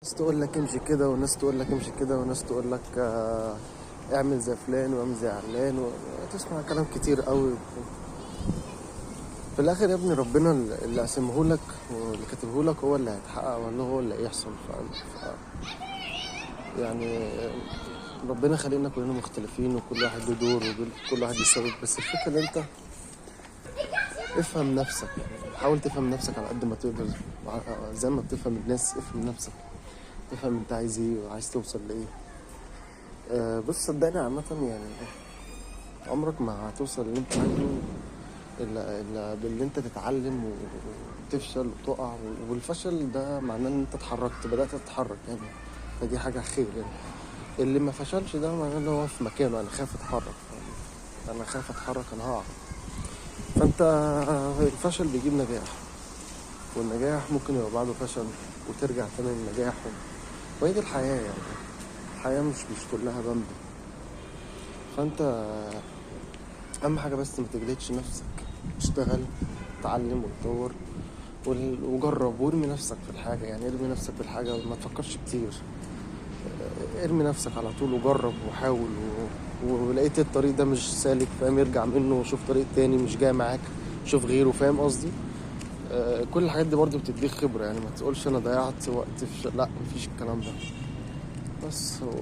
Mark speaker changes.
Speaker 1: ناس تقول لك امشي كده، وناس تقول لك امشي كده، وناس تقول لك اعمل زي فلان واعمل زي علان، وتسمع كلام كتير قوي. في الاخر يا ابني ربنا اللي قسمه لك واللي كاتبه لك هو اللي هيتحقق، ولا هو اللي هيحصل. يعني ربنا خلقنا كلنا مختلفين، وكل واحد له دور، وكل واحد يسبب. بس الفكرة ان انت افهم نفسك، يعني حاول تفهم نفسك على قد ما تقدر. زي ما بتفهم الناس افهم نفسك، تفهم انت عايز ايه وعايز توصل لايه. بص صدقني عامة يعني عمرك ما هتوصل اللي انت عايزه إلا باللي انت تتعلم وتفشل وتقع. والفشل ده معناه ان انت اتحركت، بدأت تتحرك يعني، فدي حاجة خير يعني. اللي ما فشلش ده معناه ان هو في مكانه، انا خايف اتحرك يعني، انا خايف اتحرك انا هقع. فانت الفشل بيجيب نجاح، والنجاح ممكن يبقى بعده فشل وترجع تاني للنجاح. وهي دي الحياة يعني، الحياة مش كلها بمب. فانت اهم حاجة بس ما تجلدش نفسك، اشتغل، اتعلم وتطور وجرب، وارمي نفسك في الحاجة. يعني ارمي نفسك في الحاجة وما تفكرش كتير، ارمي نفسك على طول وجرب وحاول ولقيت الطريق ده مش سالك، فاهم، ارجع منه وشوف طريق تاني مش جاي معاك، شوف غيره، فاهم قصدي. كل الحاجات دي برضو بتديك خبرة يعني. ما تقولش انا ضيعت وقت لا، مفيش الكلام ده. بس هو